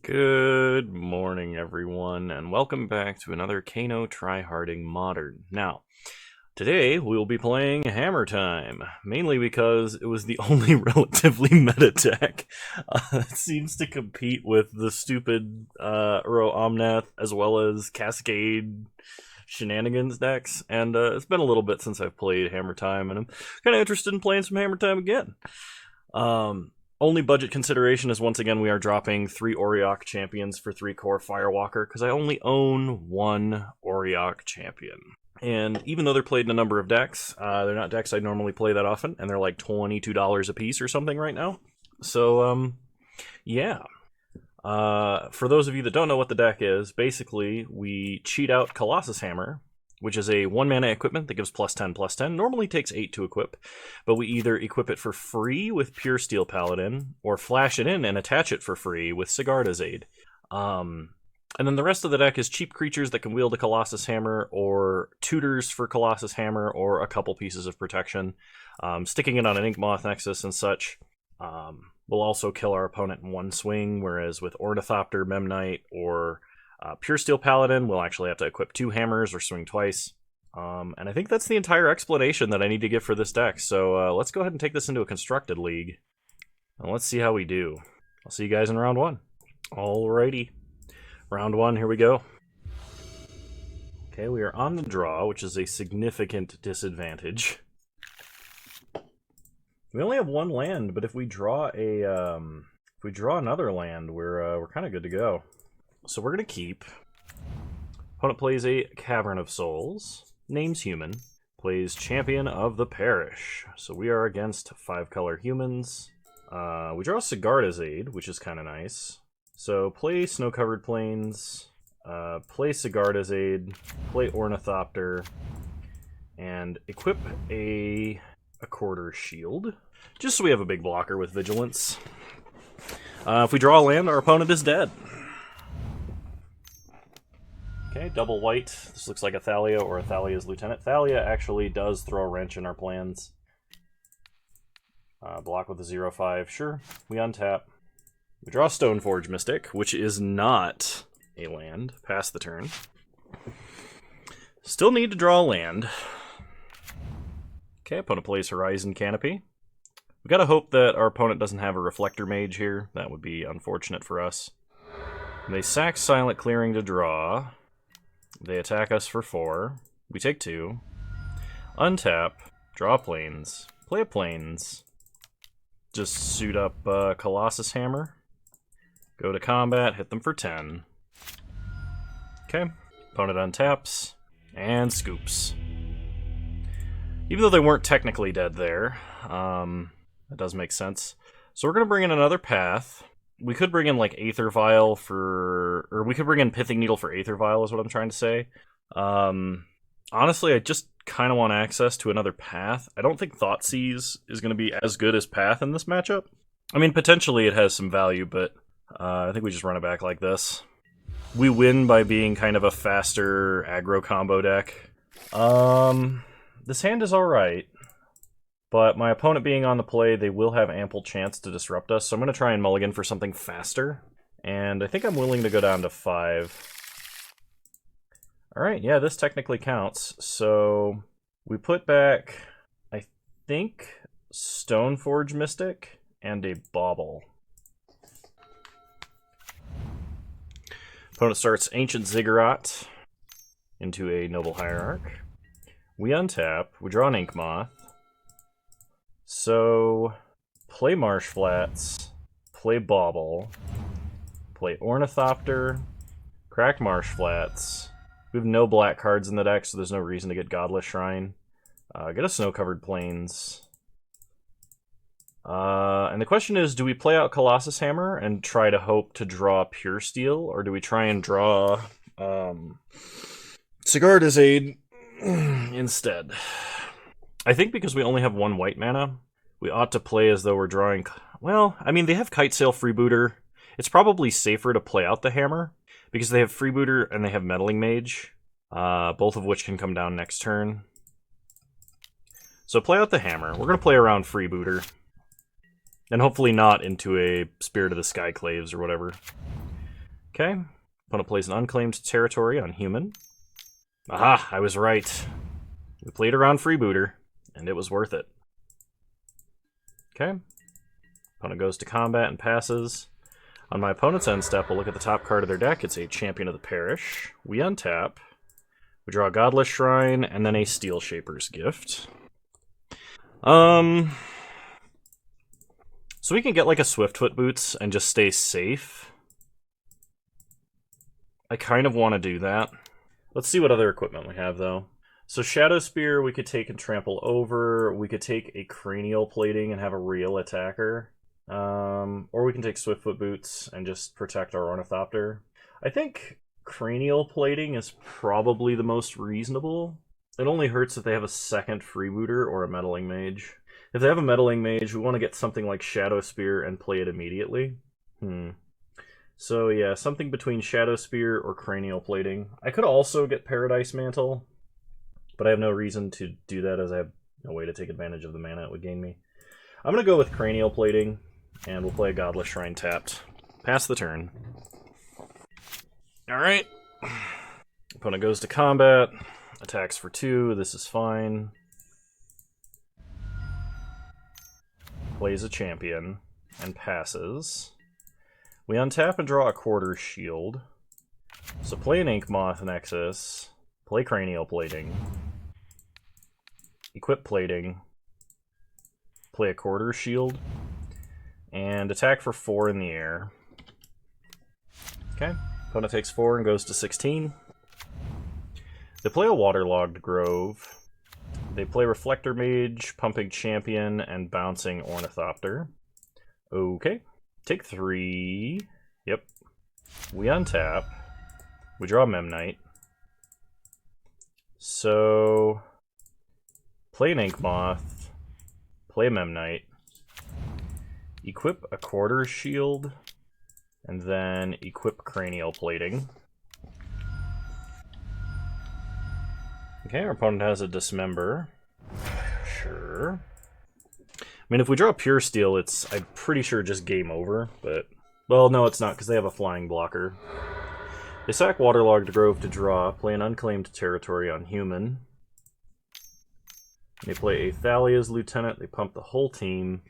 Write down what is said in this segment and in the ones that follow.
Good morning, everyone, and welcome back to another Kano Tryharding Modern. Now, today we will be playing Hammer Time, mainly because it was the only relatively meta deck. It seems to compete with the stupid omnath as well as Cascade shenanigans decks, and it's been a little bit since I've played Hammer Time, and I'm kind of interested in playing some Hammer Time again. Only budget consideration is, once again, we are dropping 3 Auriok champions for 3 core Firewalker, because I only own 1 Auriok champion. And even though they're played in a number of decks, they're not decks I normally play that often, and they're like $22 a piece or something right now. So, yeah. For those of you that don't know what the deck is, basically, we cheat out Colossus Hammer, which is a 1-mana equipment that gives +10/+10. Normally takes 8 to equip, but we either equip it for free with Pure Steel Paladin, or flash it in and attach it for free with Sigarda's Aid. And then the rest of the deck is cheap creatures that can wield a Colossus Hammer, or tutors for Colossus Hammer, or a couple pieces of protection. Sticking it on an Inkmoth Nexus and such will also kill our opponent in one swing, whereas with Ornithopter, Memnite, or Pure Steel Paladin, we'll actually have to equip 2 hammers or swing twice. And I think that's the entire explanation that I need to give for this deck. So let's go ahead and take this into a constructed league. And let's see how we do. I'll see you guys in round 1. Alrighty. Round 1, here we go. Okay, we are on the draw, which is a significant disadvantage. We only have 1 land, but if we draw another land, we're kind of good to go. So we're going to keep. Opponent plays a Cavern of Souls, names human, plays Champion of the Parish. So we are against 5-color humans. We draw Sigarda's Aid, which is kind of nice. So play Snow-Covered Plains, play Sigarda's Aid, play Ornithopter, and equip a Quarter Shield, just so we have a big blocker with Vigilance. If we draw a land, our opponent is dead. Okay, double white. This looks like a Thalia or a Thalia's Lieutenant. Thalia actually does throw a wrench in our plans. Block with a 0/5. Sure, we untap. We draw Stoneforge Mystic, which is not a land. Pass the turn. Still need to draw a land. Okay, opponent plays Horizon Canopy. We gotta hope that our opponent doesn't have a Reflector Mage here. That would be unfortunate for us. They sack Silent Clearing to draw. They attack us for 4. We take 2. Untap. Draw planes. Play a planes. Just suit up Colossus Hammer. Go to combat. Hit them for 10. Okay. Opponent untaps. And scoops. Even though they weren't technically dead there, that does make sense. So we're going to bring in another path. We could bring in, like, Aether Vial for... Or we could bring in Pithing Needle for Aether Vial, is what I'm trying to say. Honestly, I just kind of want access to another path. I don't think Thoughtseize is going to be as good as Path in this matchup. I mean, potentially it has some value, but I think we just run it back like this. We win by being kind of a faster aggro combo deck. This hand is alright. But my opponent being on the play, they will have ample chance to disrupt us, so I'm going to try and mulligan for something faster. And I think I'm willing to go down to 5. Alright, yeah, this technically counts. So we put back, I think, Stoneforge Mystic and a Bauble. Opponent starts Ancient Ziggurat into a Noble Hierarch. We untap, we draw an Inkmoth. So, play Marsh Flats, play Bauble, play Ornithopter, crack Marsh Flats. We have no black cards in the deck, so there's no reason to get Godless Shrine. Get a Snow-Covered Plains. And the question is, do we play out Colossus Hammer and try to hope to draw Pure Steel, or do we try and draw Sigarda's Aid instead? I think because we only have 1 white mana, we ought to play as though we're drawing... Well, I mean, they have Kitesail Freebooter. It's probably safer to play out the Hammer, because they have Freebooter and they have Meddling Mage, both of which can come down next turn. So play out the Hammer. We're going to play around Freebooter. And hopefully not into a Spirit of the Skyclaves or whatever. Okay. Opponent plays an unclaimed territory on human. Aha! I was right. We played around freebooter, and it was worth it. Okay. Opponent goes to combat and passes. On my opponent's end step, we'll look at the top card of their deck. It's a Champion of the Parish. We untap. We draw a Godless Shrine, and then a Steel Shaper's Gift. So we can get like a Swiftfoot Boots and just stay safe. I kind of want to do that. Let's see what other equipment we have, though. So Shadow Spear we could take and trample over. We could take a Cranial Plating and have a real attacker. Or we can take Swiftfoot Boots and just protect our Ornithopter. I think Cranial Plating is probably the most reasonable. It only hurts if they have a second Freebooter or a Meddling Mage. If they have a Meddling Mage, we want to get something like Shadow Spear and play it immediately. So yeah, something between Shadow Spear or Cranial Plating. I could also get Paradise Mantle, but I have no reason to do that as I have no way to take advantage of the mana it would gain me. I'm going to go with Cranial Plating, and we'll play a Godless Shrine tapped. Pass the turn. Alright. Opponent goes to combat. Attacks for 2. This is fine. Plays a champion and passes. We untap and draw a Quarter Shield. So play an Ink Moth Nexus. Play Cranial Plating. Equip Plating. Play a Quarter Shield. And attack for 4 in the air. Okay. Opponent takes 4 and goes to 16. They play a Waterlogged Grove. They play Reflector Mage, Pumping Champion, and Bouncing Ornithopter. Okay. Take 3. Yep. We untap. We draw Memnite. So play an Ink Moth. Play a Memnite. Equip a Quarter Shield. And then equip Cranial Plating. Okay, our opponent has a Dismember. Sure. I mean, if we draw Pure Steel, it's, I'm pretty sure, just game over, but... Well, no, it's not, because they have a flying blocker. They sack Waterlogged Grove to draw, play an unclaimed territory on human. They play a Thalia's Lieutenant, they pump the whole team.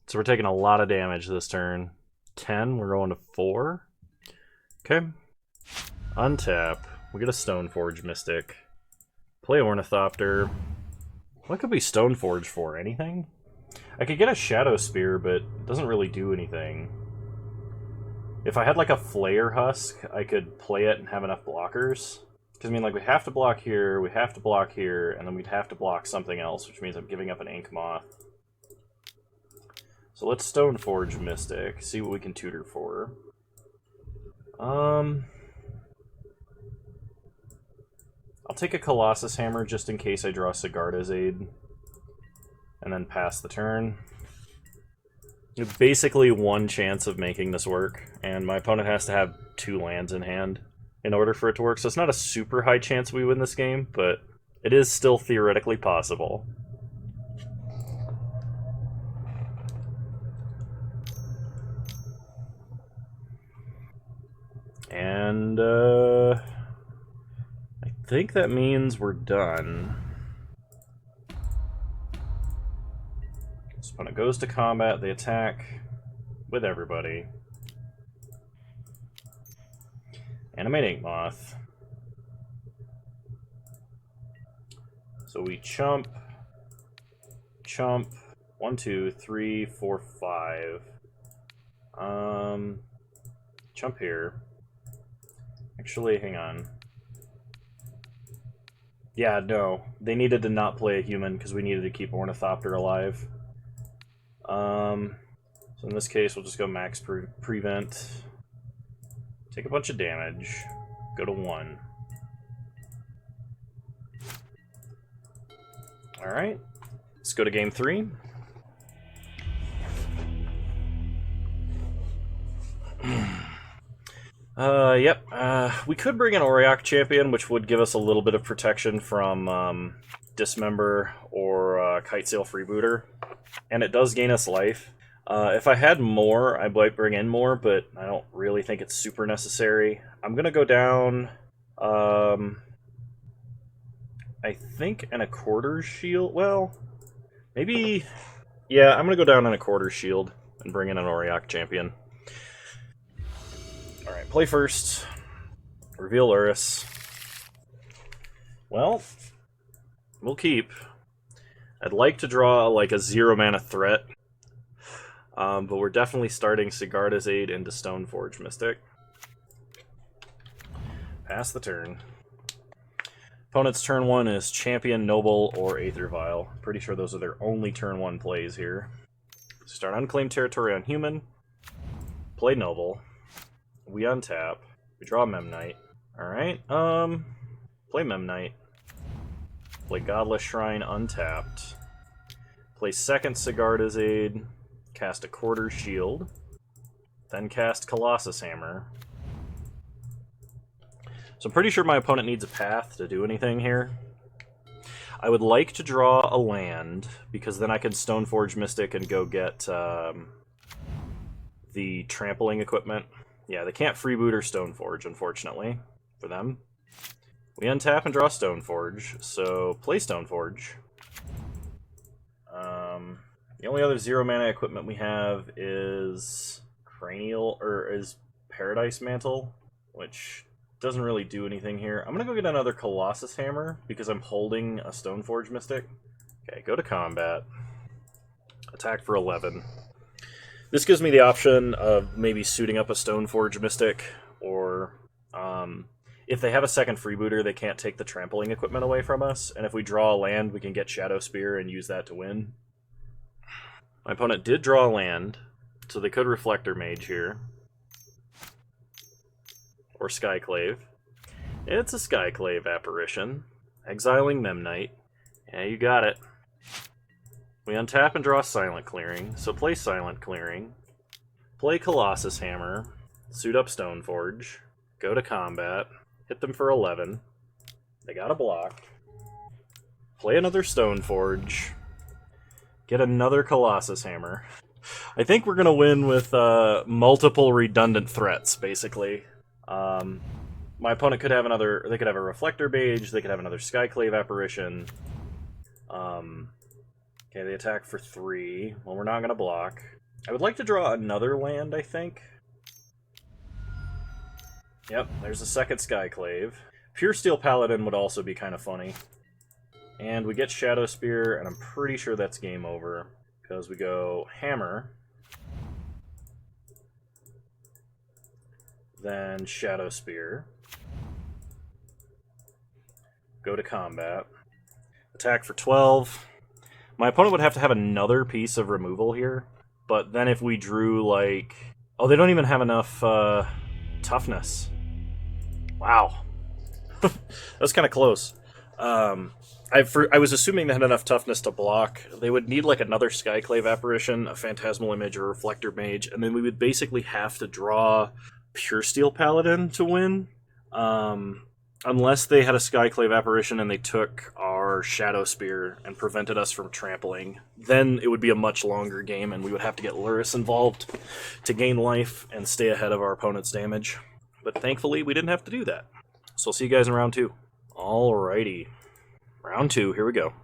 So we're taking a lot of damage this turn. 10, we're going to 4. Okay. Untap. We get a Stoneforge Mystic. Play Ornithopter. What could be Stoneforge for? Anything? I could get a Shadow Spear, but it doesn't really do anything. If I had like a Flayer Husk, I could play it and have enough blockers. Because I mean, like, we have to block here, we have to block here, and then we'd have to block something else, which means I'm giving up an Ink Moth. So let's Stoneforge Mystic, see what we can tutor for. I'll take a Colossus Hammer just in case I draw Sigarda's Aid. And then pass the turn. Basically one chance of making this work, and my opponent has to have 2 lands in hand in order for it to work. So it's not a super high chance we win this game, but it is still theoretically possible. And I think that means we're done. So when it goes to combat, they attack with everybody. Animate Ink Moth. So we chump, chump, 1, 2, 3, 4, 5. Chump here. Actually, hang on. Yeah, no. They needed to not play a human because we needed to keep Ornithopter alive. So in this case, we'll just go max prevent. Take a bunch of damage. Go to 1. Alright. Let's go to game 3. Yep. We could bring an Auriok Champion, which would give us a little bit of protection from Dismember or Kitesail Freebooter. And it does gain us life. If I had more, I might bring in more, but I don't really think it's super necessary. I'm going to go down, I think, in a quarter shield. Well, maybe... Yeah, I'm going to go down in a quarter shield and bring in an Auriok champion. Alright, play first. Reveal Urus. Well, we'll keep. I'd like to draw like a 0-mana threat, but we're definitely starting Sigarda's Aid into Stoneforge Mystic. Pass the turn. Opponent's turn 1 is Champion, Noble, or Aether Vial. Pretty sure those are their only turn 1 plays here. Start Unclaimed Territory on Human. Play Noble. We untap. We draw Memnite. Alright, play Memnite. Play Godless Shrine untapped. Play second Sigarda's Aid. Cast a Quarter Shield. Then cast Colossus Hammer. So I'm pretty sure my opponent needs a path to do anything here. I would like to draw a land, because then I can Stoneforge Mystic and go get the trampling equipment. Yeah, they can't freeboot or Stoneforge, unfortunately, for them. We untap and draw Stoneforge, so play Stoneforge. The only other 0-mana equipment we have is Paradise Mantle, which doesn't really do anything here. I'm gonna go get another Colossus Hammer because I'm holding a Stoneforge Mystic. Okay, go to combat. Attack for 11. This gives me the option of maybe suiting up a Stoneforge Mystic, or if they have a second freebooter, they can't take the trampling equipment away from us, and if we draw a land, we can get Shadow Spear and use that to win. My opponent did draw a land, so they could Reflector Mage here. Or Skyclave. It's a Skyclave apparition. Exiling Memnite. Yeah, you got it. We untap and draw Silent Clearing, so play Silent Clearing. Play Colossus Hammer. Suit up Stoneforge. Go to combat. Hit them for 11. They got a block. Play another Stoneforge. Get another Colossus Hammer. I think we're going to win with multiple redundant threats, basically. My opponent could have another... They could have a Reflector Mage, they could have another Skyclave Apparition. Okay, they attack for 3. Well, we're not going to block. I would like to draw another land, I think. Yep, there's a second Skyclave. Pure Steel Paladin would also be kind of funny. And we get Shadow Spear, and I'm pretty sure that's game over. Because we go Hammer. Then Shadow Spear. Go to combat. Attack for 12. My opponent would have to have another piece of removal here. But then if we drew, like... Oh, they don't even have enough toughness. Wow. That's kind of close. I was assuming they had enough toughness to block. They would need like another Skyclave Apparition, a Phantasmal Image, or Reflector Mage, and then we would basically have to draw Pure Steel Paladin to win. Unless they had a Skyclave Apparition and they took our Shadow Spear and prevented us from trampling, then it would be a much longer game and we would have to get Lurrus involved to gain life and stay ahead of our opponent's damage. But thankfully, we didn't have to do that. So I'll see you guys in round 2. Alrighty. Round 2, here we go.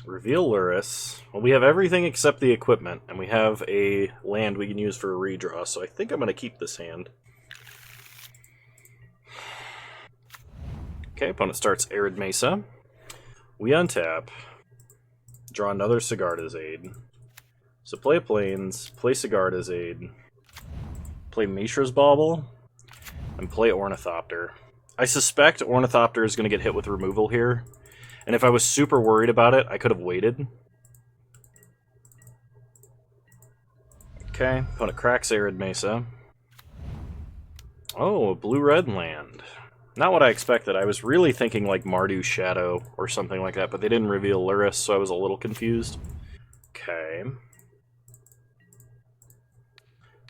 Reveal Lurrus. Well, we have everything except the equipment, and we have a land we can use for a redraw, so I think I'm going to keep this hand. Okay, opponent starts Arid Mesa. We untap. Draw another Sigarda's Aid. So play Plains, play Sigarda's Aid, play Mishra's Bauble, and play Ornithopter. I suspect Ornithopter is going to get hit with removal here, and if I was super worried about it, I could have waited. Okay, opponent cracks Arid Mesa. Oh, a blue-red land. Not what I expected. I was really thinking like Mardu Shadow or something like that, but they didn't reveal Lurrus, so I was a little confused. Okay. Let's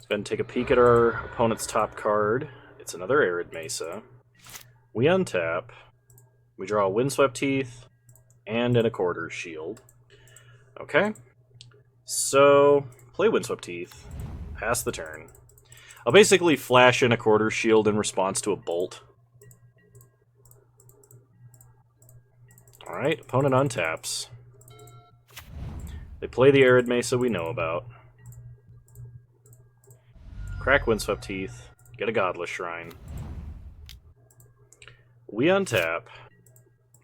go ahead and take a peek at our opponent's top card. It's another Arid Mesa. We untap. We draw a Windswept Teeth and an Accorder's Shield. Okay. So, play Windswept Teeth. Pass the turn. I'll basically flash in a quarter shield in response to a bolt. Alright, opponent untaps. They play the Arid Mesa we know about. Crack Windswept Teeth. Get a Godless Shrine. We untap.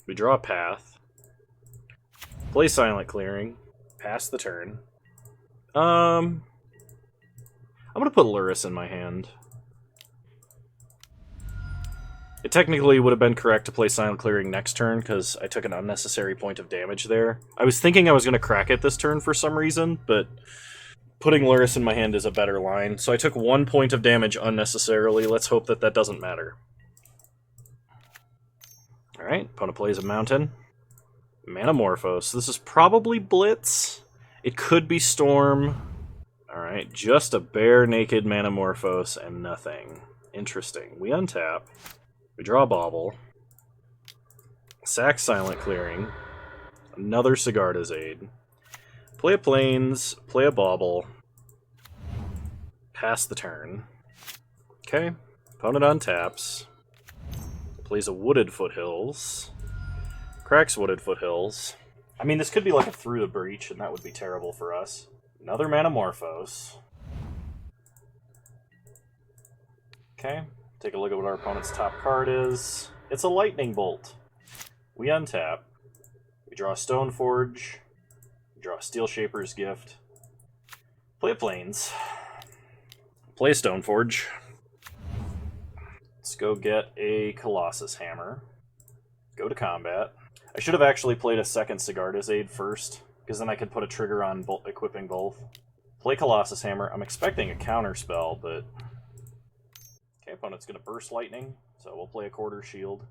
We draw a path. Play Silent Clearing. Pass the turn. I'm gonna put Luris in my hand. It technically would have been correct to play Silent Clearing next turn, because I took an unnecessary point of damage there. I was thinking I was going to crack it this turn for some reason, but putting Luris in my hand is a better line. So I took 1 point of damage unnecessarily. Let's hope that that doesn't matter. Alright, opponent plays a Mountain. Manamorphose. This is probably Blitz. It could be Storm. Alright, just a bare naked Manamorphose and nothing. Interesting. We untap. We draw a Bauble. Sack Silent Clearing. Another Sigarda's Aid. Play a Plains. Play a Bauble. Pass the turn. Okay. Opponent untaps. Plays a Wooded Foothills. Cracks Wooded Foothills. I mean, this could be like a Through the Breach, and that would be terrible for us. Another Manamorphose. Okay. Take a look at what our opponent's top card is. It's a Lightning Bolt. We untap. We draw a Stoneforge. We draw a Steel Shaper's Gift. Play a Plains. Play a Stoneforge. Let's go get a Colossus Hammer. Go to combat. I should have actually played a second Sigarda's Aid first, because then I could put a trigger on equipping both. Play Colossus Hammer. I'm expecting a counter spell, but... Okay, opponent's going to Burst Lightning, so we'll play a Quarter Shield.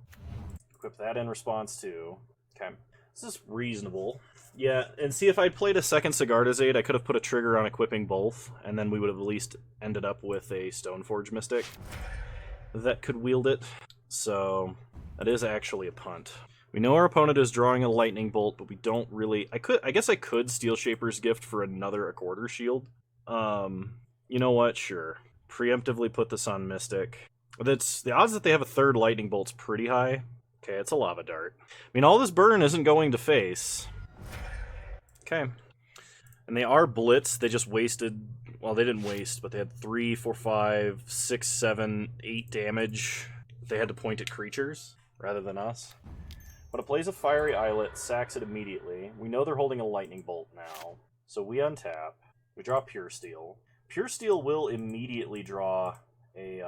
Equip that in response to... Okay, this is reasonable. Yeah, and see, if I'd played a second Sigarda's Aid, I could have put a trigger on equipping both, and then we would have at least ended up with a Stoneforge Mystic that could wield it. So, that is actually a punt. We know our opponent is drawing a Lightning Bolt, but we don't really... I guess I could Steel Shaper's Gift for another Quarter Shield. You know what? Sure. Preemptively put this on Mystic. That's the odds that they have a third Lightning Bolt's pretty high. Okay, it's a Lava Dart. I mean, all this burn isn't going to face. Okay. And they are Blitz. They just wasted... Well, they didn't waste, but they had 3, 4, 5, 6, 7, 8 damage. They had to point at creatures rather than us. But it plays a Fiery Islet, sacks it immediately. We know they're holding a Lightning Bolt now. So we untap. We draw Pure Steel. Pure Steel will immediately draw a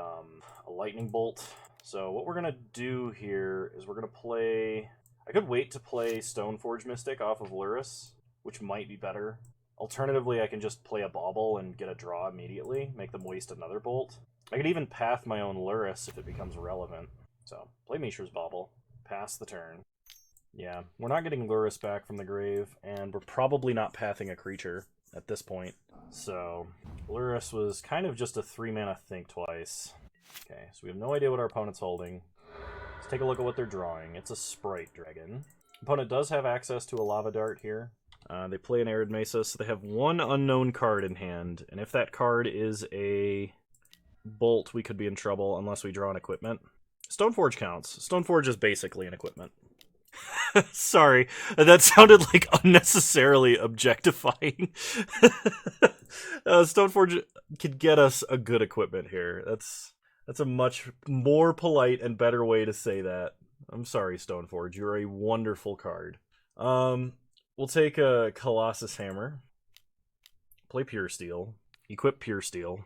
Lightning Bolt. So what we're going to do here is we're going to play... I could wait to play Stoneforge Mystic off of Luris, which might be better. Alternatively, I can just play a Bauble and get a draw immediately, make them waste another Bolt. I could even path my own Luris if it becomes relevant. So, play Mishra's Bauble, pass the turn. Yeah, we're not getting Luris back from the grave, and we're probably not pathing a creature at this point. So, Luris was kind of just a 3-mana Think Twice. Okay, so we have no idea what our opponent's holding. Let's take a look at what they're drawing. It's a Sprite Dragon. Opponent does have access to a Lava Dart here. They play an Arid Mesa, so they have one unknown card in hand, and if that card is a Bolt, we could be in trouble unless we draw an equipment. Stoneforge counts. Stoneforge is basically an equipment. Sorry, that sounded like unnecessarily objectifying. Stoneforge could get us a good equipment here. That's a much more polite and better way to say that. I'm sorry, Stoneforge. You're a wonderful card. We'll take a Colossus Hammer. Play Pure Steel. Equip Pure Steel.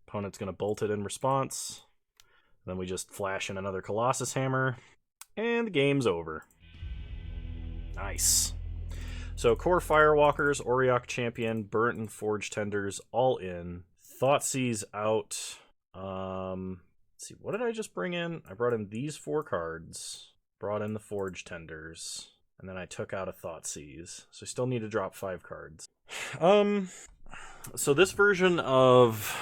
Opponent's going to bolt it in response. Then we just flash in another Colossus Hammer. And the game's over. Nice. So Core Firewalkers, Auriok Champion, Burnt and Forge Tenders, all in. Thoughtseize out. Let's see, what did I just bring in? I brought in these 4 cards. Brought in the Forge Tenders. And then I took out a Thoughtseize. So I still need to drop 5 cards. So this version of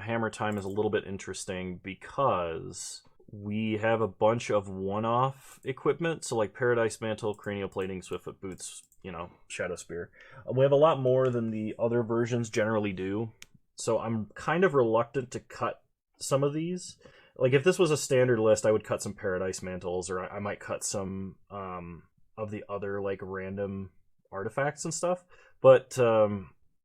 Hammer Time is a little bit interesting because we have a bunch of one-off equipment, so like Paradise Mantle, Cranial Plating, Swiftfoot Boots, you know, Shadow Spear. We have a lot more than the other versions generally do, so I'm kind of reluctant to cut some of these. Like, if this was a standard list, I would cut some Paradise Mantles, or I might cut some of the other, like, random artifacts and stuff. But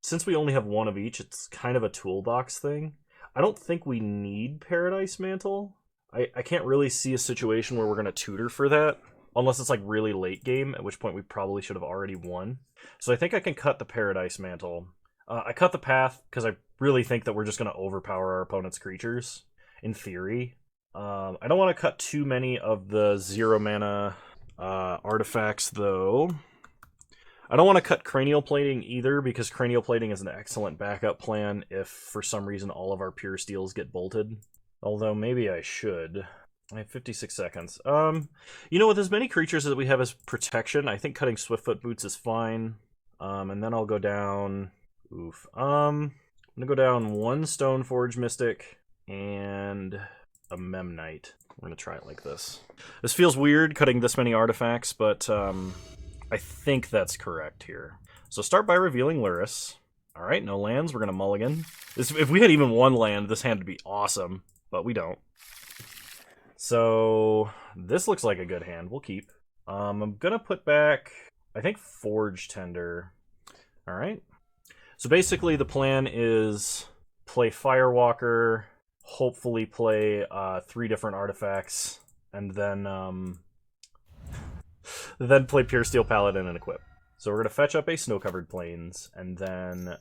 since we only have one of each, it's kind of a toolbox thing. I don't think we need Paradise Mantle. I can't really see a situation where we're going to tutor for that, unless it's like really late game, at which point we probably should have already won. So I think I can cut the Paradise Mantle. I cut the Path because I really think that we're just going to overpower our opponent's creatures, in theory. I don't want to cut too many of the 0 mana artifacts, though. I don't want to cut Cranial Plating either, because Cranial Plating is an excellent backup plan if, for some reason, all of our Pure Steels get bolted. Although, maybe I should. I have 56 seconds. You know, with as many creatures that we have as protection, I think cutting Swiftfoot Boots is fine. And then I'll go down... Oof. I'm gonna go down 1 Stoneforge Mystic and a Memnite. We're gonna try it like this. This feels weird, cutting this many artifacts, but I think that's correct here. So start by revealing Luris. Alright, no lands, we're gonna mulligan. If we had even 1 land, this hand would be awesome. But we don't. So this looks like a good hand. We'll keep. I'm gonna put back, I think, Forge Tender. All right. So basically, the plan is play Firewalker, hopefully play 3 different artifacts, and then then play Pure Steel Paladin and equip. So we're gonna fetch up a Snow-Covered Plains, and then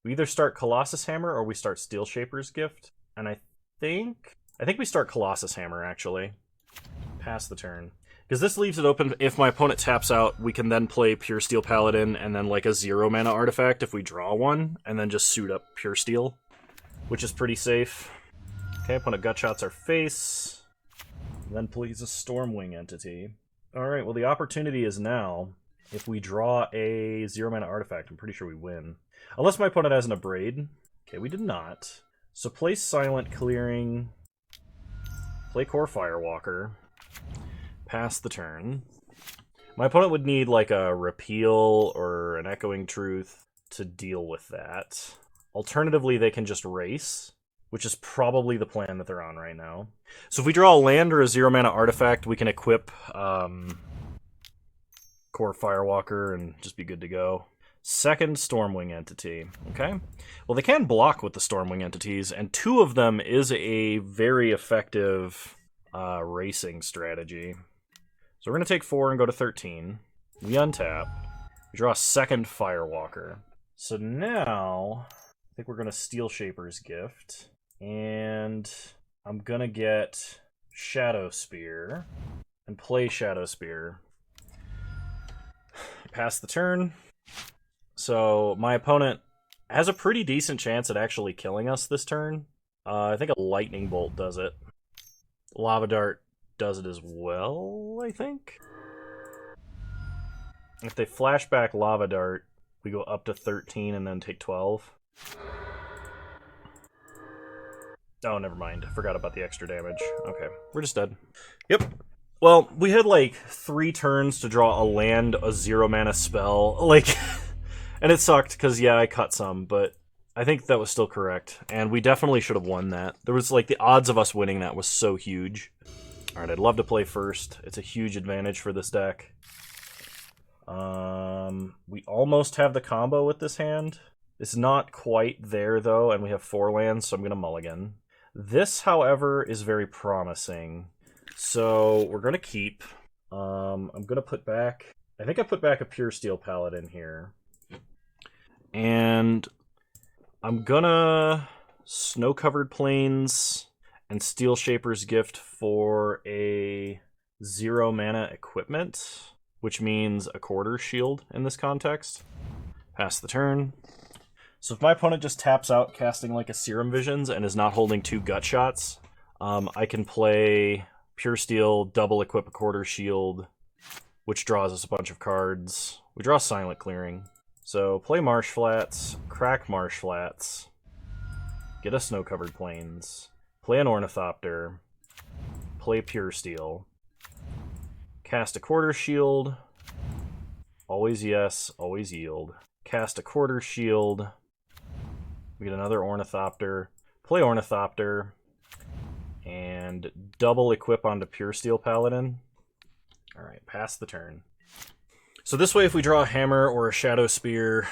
we either start Colossus Hammer or we start Steel Shaper's Gift. And I think we start Colossus Hammer, actually. Pass the turn. Because this leaves it open. If my opponent taps out, we can then play Pure Steel Paladin and then like a 0 mana artifact if we draw one, and then just suit up Pure Steel, which is pretty safe. Okay, opponent gutshots our face. Then plays a Stormwing entity. Alright, well the opportunity is now. If we draw a 0 mana artifact, I'm pretty sure we win. Unless my opponent has an Abrade. Okay, we did not. So play Silent Clearing, play Core Firewalker, pass the turn. My opponent would need like a Repeal or an Echoing Truth to deal with that. Alternatively, they can just race, which is probably the plan that they're on right now. So if we draw a land or a 0 mana artifact, we can equip Core Firewalker and just be good to go. Second Stormwing entity. Okay. Well, they can block with the Stormwing entities, and 2 of them is a very effective racing strategy. So we're going to take 4 and go to 13. We untap. We draw a second Firewalker. So now, I think we're going to Steel Shaper's Gift. And I'm going to get Shadow Spear and play Shadow Spear. Pass the turn. So my opponent has a pretty decent chance at actually killing us this turn. I think a Lightning Bolt does it. Lava Dart does it as well, I think. If they flash back Lava Dart, we go up to 13 and then take 12. Oh, never mind. I forgot about the extra damage. Okay, we're just dead. Yep. Well, we had like 3 turns to draw a land, a 0 mana spell. Like... And it sucked, because, yeah, I cut some, but I think that was still correct. And we definitely should have won that. There was, like, the odds of us winning that was so huge. Alright, I'd love to play first. It's a huge advantage for this deck. We almost have the combo with this hand. It's not quite there, though, and we have 4 lands, so I'm going to mulligan. This, however, is very promising. So, we're going to keep. I'm going to put back... I think I put back a Pure Steel Paladin here. And I'm gonna Snow-Covered Plains and Steel Shaper's Gift for a 0 mana equipment, which means a Quarter Shield in this context. Pass the turn. So if my opponent just taps out casting like a Serum Visions and is not holding 2 Gutshots, I can play Pure Steel, double equip a Quarter Shield, which draws us a bunch of cards. We draw Silent Clearing. So play Marsh Flats, crack Marsh Flats, get a Snow-Covered Plains, Play an Ornithopter. Play Pure Steel. Cast a Quarter Shield. Always yes, always yield. Cast a Quarter Shield. We get another Ornithopter. Play Ornithopter. And double equip onto Pure Steel Paladin. Alright, pass the turn. So this way, if we draw a Hammer or a Shadow Spear,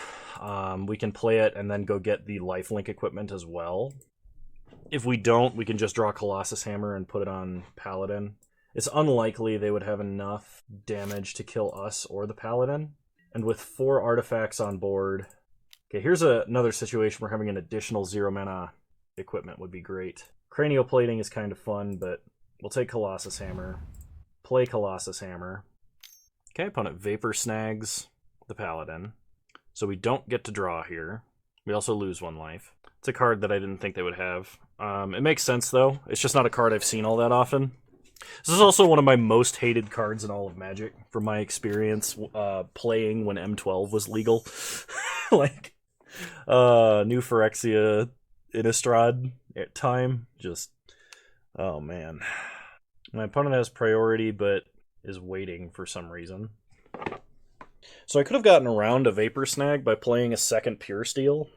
we can play it and then go get the lifelink equipment as well. If we don't, we can just draw Colossus Hammer and put it on Paladin. It's unlikely they would have enough damage to kill us or the Paladin. And with 4 artifacts on board... Okay, here's another situation where having an additional 0 mana equipment would be great. Cranioplating is kind of fun, but we'll take Colossus Hammer. Play Colossus Hammer. Okay, opponent Vapor Snags the Paladin. So we don't get to draw here. We also lose 1 life. It's a card that I didn't think they would have. It makes sense, though. It's just not a card I've seen all that often. This is also one of my most hated cards in all of Magic, from my experience playing when M12 was legal. Like, New Phyrexia Innistrad at time. Just, oh man. My opponent has priority, but is waiting for some reason. So I could have gotten around a Vapor Snag by playing a second Pure Steel,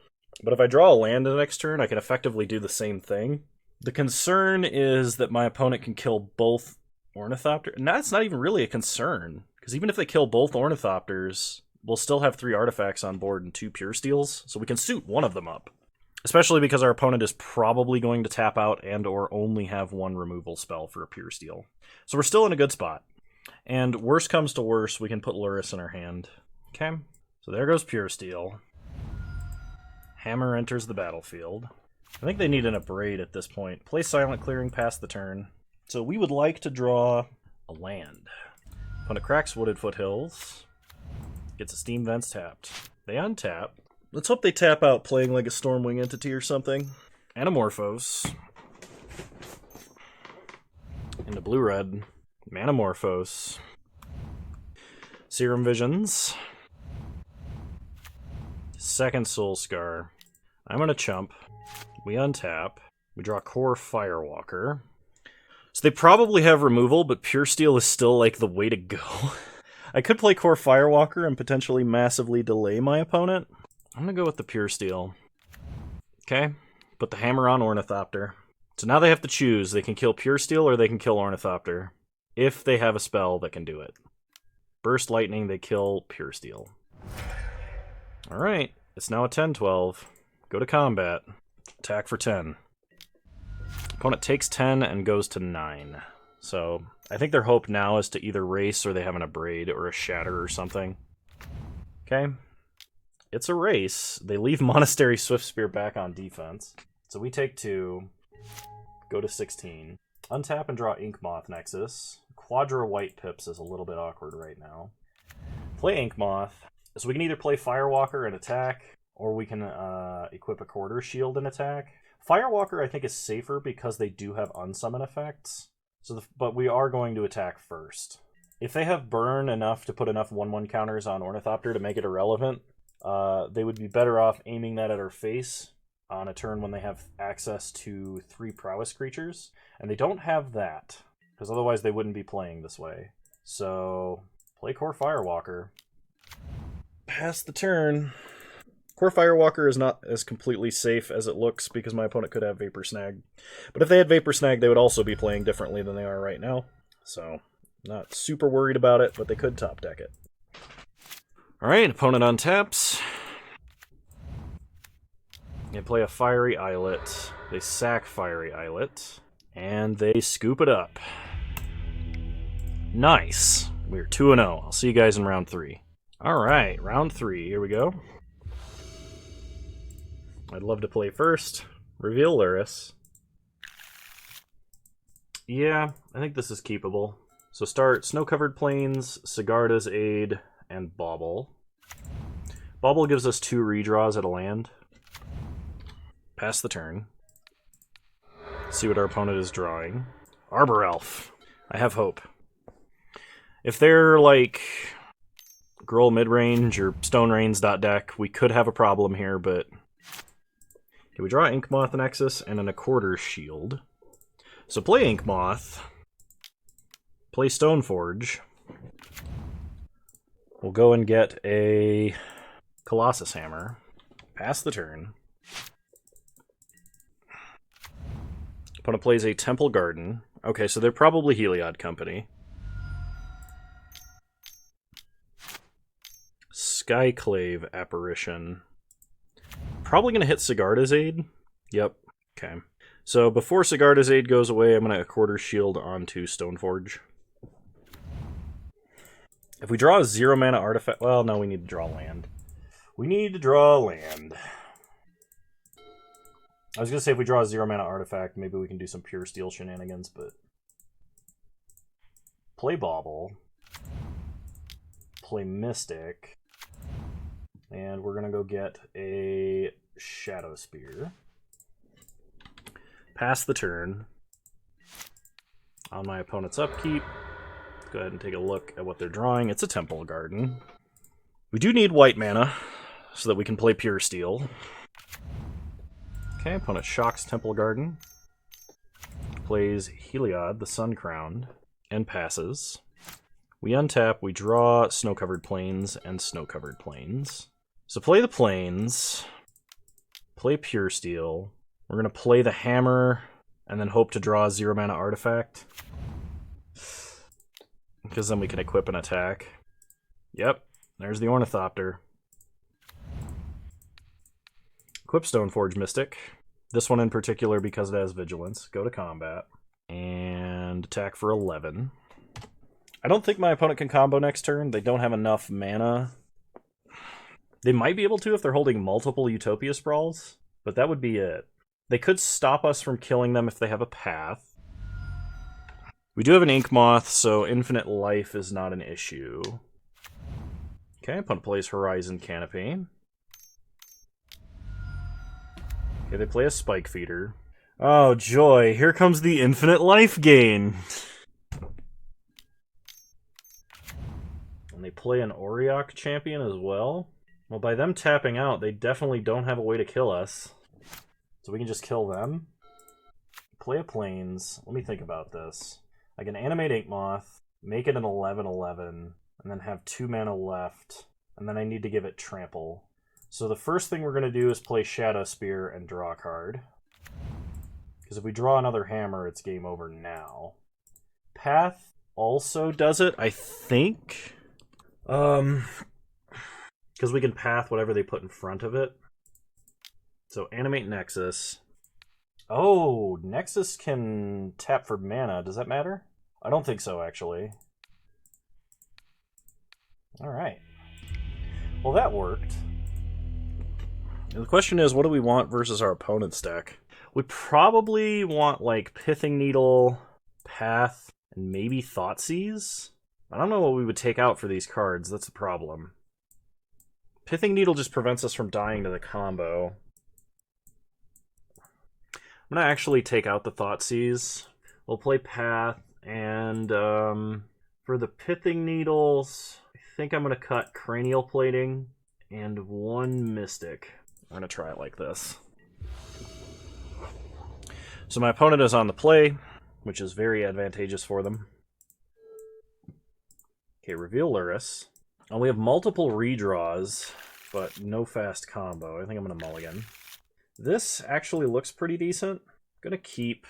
but if I draw a land the next turn, I can effectively do the same thing. The concern is that my opponent can kill both Ornithopters. And that's not even really a concern, because even if they kill both Ornithopters, we'll still have 3 artifacts on board and 2 Pure Steels, so we can suit one of them up. Especially because our opponent is probably going to tap out and or only have 1 removal spell for a Pure Steel. So we're still in a good spot. And worst comes to worst, we can put Luris in our hand. Okay, so there goes Pure Steel. Hammer enters the battlefield. I think they need an Abrade at this point. Play Silent Clearing, pass the turn. So we would like to draw a land. Opponent cracks Wooded Foothills. Gets a Steam Vents tapped. They untap. Let's hope they tap out playing like a Stormwing Entity or something. Anamorphose. Into blue-red. Manamorphose. Serum Visions. Second Soul Scar. I'm going to chump. We untap. We draw Core Firewalker. So they probably have removal, but Pure Steel is still like the way to go. I could play Core Firewalker and potentially massively delay my opponent. I'm going to go with the Pure Steel. Okay. Put the Hammer on Ornithopter. So now they have to choose. They can kill Pure Steel or they can kill Ornithopter. If they have a spell that can do it. Burst Lightning, they kill Pure Steel. Alright. It's now a 10-12. Go to combat. Attack for 10. Opponent takes 10 and goes to 9. So I think their hope now is to either race or they have an Abrade or a Shatter or something. Okay. It's a race. They leave Monastery Swiftspear back on defense. So we take 2. Go to 16. Untap and draw Inkmoth Nexus. Quadra White Pips is a little bit awkward right now. Play Inkmoth. So we can either play Firewalker and attack, or we can equip a Quarter Shield and attack. Firewalker, I think, is safer because they do have unsummon effects. So, but we are going to attack first. If they have burn enough to put enough 1/1 counters on Ornithopter to make it irrelevant, they would be better off aiming that at our face on a turn when they have access to 3 prowess creatures. And they don't have that, because otherwise they wouldn't be playing this way. So, play Core Firewalker. Pass the turn. Core Firewalker is not as completely safe as it looks because my opponent could have Vapor Snag. But if they had Vapor Snag, they would also be playing differently than they are right now. So, not super worried about it, but they could top deck it. Alright, opponent untaps. They play a Fiery Islet. They sack Fiery Islet. And they scoop it up. Nice. We're 2-0. I'll see you guys in round 3. Alright, round 3. Here we go. I'd love to play first. Reveal Luris. Yeah, I think this is keepable. So start Snow-Covered Plains, Sigarda's Aid, and Bauble. Bauble gives us 2 redraws at a land. Pass the turn. See what our opponent is drawing. Arbor Elf. I have hope. If they're like Gruul midrange or Stone Rains deck, we could have a problem here, but... Okay, we draw Inkmoth Nexus and a Quarter Shield. So play Ink Moth. Play Stoneforge. We'll go and get a Colossus Hammer. Pass the turn. Opponent plays a Temple Garden. Okay, so they're probably Heliod Company. Skyclave Apparition. Probably going to hit Sigarda's Aid. Yep. Okay. So before Sigarda's Aid goes away, I'm going to quarter shield onto Stoneforge. If we draw a 0 mana artifact... Well, no, we need to draw land. We need to draw land. I was going to say if we draw a 0 mana artifact, maybe we can do some pure steel shenanigans, but... Play Bauble. Play Mystic. And we're going to go get a Shadow Spear. Pass the turn. On my opponent's upkeep. Go ahead and take a look at what they're drawing. It's a Temple Garden. We do need white mana so that we can play Pure Steel. Okay, opponent shocks Temple Garden. Plays Heliod, the Sun Crowned, and passes. We untap, we draw Snow-Covered Plains and Snow-Covered Plains. So play the Plains, play Pure Steel. We're going to play the Hammer and then hope to draw a 0 mana artifact. Because then we can equip an attack. Yep, there's the Ornithopter. Equip Stoneforge Mystic. This one in particular because it has Vigilance. Go to combat. And attack for 11. I don't think my opponent can combo next turn. They don't have enough mana. They might be able to if they're holding multiple Utopia Sprawls, but that would be it. They could stop us from killing them if they have a path. We do have an Ink Moth, so infinite life is not an issue. Okay, opponent plays Horizon Canopy. Okay, they play a Spike Feeder. Oh, joy. Here comes the infinite life gain. And they play an Auriok Champion as well. Well, by them tapping out, they definitely don't have a way to kill us. So we can just kill them. Play a Plains. Let me think about this. I can animate Ink Moth, make it an 11/11, and then have 2 mana left. And then I need to give it Trample. So the first thing we're going to do is play Shadow Spear and draw a card. Because if we draw another Hammer, it's game over now. Path also does it, I think. Because we can path whatever they put in front of it. So animate Nexus. Oh, Nexus can tap for mana. Does that matter? I don't think so, actually. Alright. Well, that worked. The question is, what do we want versus our opponent's deck? We probably want, like, Pithing Needle, Path, and maybe Thoughtseize? I don't know what we would take out for these cards. That's the problem. Pithing Needle just prevents us from dying to the combo. I'm going to actually take out the Thoughtseize. We'll play Path, and for the Pithing Needles, I think I'm going to cut Cranial Plating and 1 Mystic. I'm going to try it like this. So my opponent is on the play, which is very advantageous for them. Okay, reveal Luris. And we have multiple redraws, but no fast combo. I think I'm going to mulligan. This actually looks pretty decent. I'm going to keep...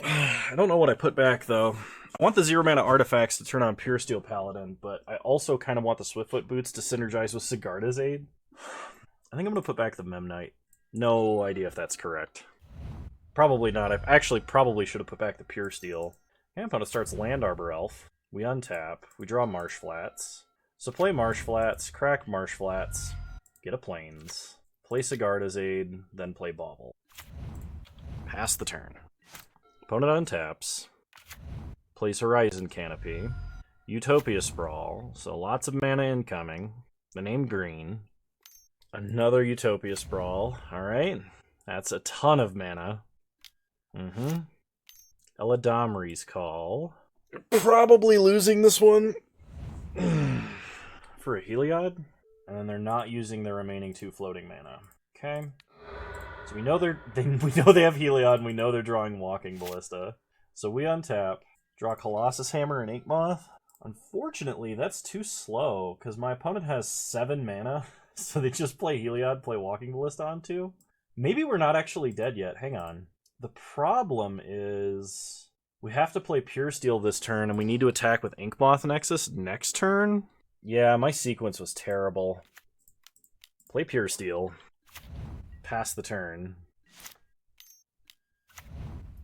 I don't know what I put back, though. I want the 0 mana artifacts to turn on Pure Steel Paladin, but I also kind of want the Swiftfoot Boots to synergize with Sigarda's Aid. I think I'm going to put back the Memnite. No idea if that's correct. Probably not. I actually probably should have put back the Pure Steel. And opponent starts Land Arbor Elf. We untap. We draw Marsh Flats. So play Marsh Flats, crack Marsh Flats, get a Plains, play Sigarda's Aid, then play Bauble. Pass the turn. Opponent untaps. Plays Horizon Canopy. Utopia Sprawl, so lots of mana incoming. The name green. Another Utopia Sprawl. Alright. That's a ton of mana. Eladamri's Call. Probably losing this one. For a Heliod. And then they're not using their remaining 2 floating mana. Okay. So we know we know they have Heliod, and we know they're drawing Walking Ballista. So we untap, draw Colossus Hammer and Ink Moth. Unfortunately, that's too slow, because my opponent has 7 mana, so they just play Heliod, play Walking Ballista on 2. Maybe we're not actually dead yet, hang on. The problem is we have to play Pure Steel this turn, and we need to attack with Ink Moth Nexus next turn? Yeah, my sequence was terrible. Play Pure Steel. Pass the turn.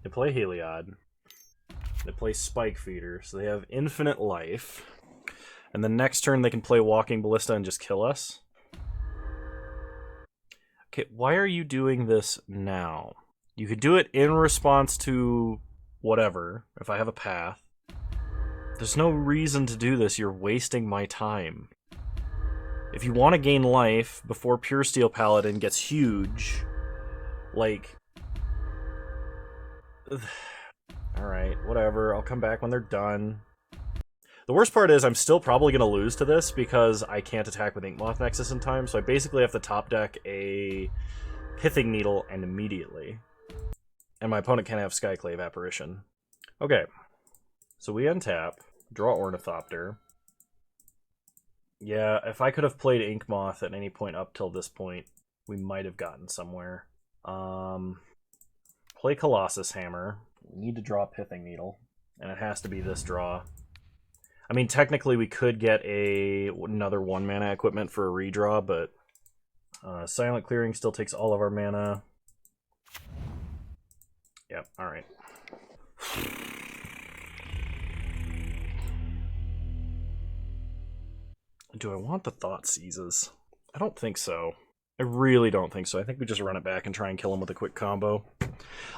They play Heliod. They play Spike Feeder, so they have infinite life. And the next turn they can play Walking Ballista and just kill us. Okay, why are you doing this now? You could do it in response to whatever, if I have a path. There's no reason to do this, you're wasting my time. If you want to gain life before Pure Steel Paladin gets huge, like... Alright, whatever, I'll come back when they're done. The worst part is I'm still probably going to lose to this because I can't attack with Inkmoth Nexus in time, so I basically have to top deck a Pithing Needle and immediately. And my opponent can't have Skyclave Apparition. Okay, so we untap, draw Ornithopter. Yeah, if I could have played Inkmoth at any point up till this point, we might have gotten somewhere. Play Colossus Hammer. We need to draw Pithing Needle, and it has to be this draw. I mean, technically we could get another 1-mana equipment for a redraw, but Silent Clearing still takes all of our mana. Yep, alright. Do I want the Thought Seizes? I don't think so. I really don't think so. I think we just run it back and try and kill him with a quick combo.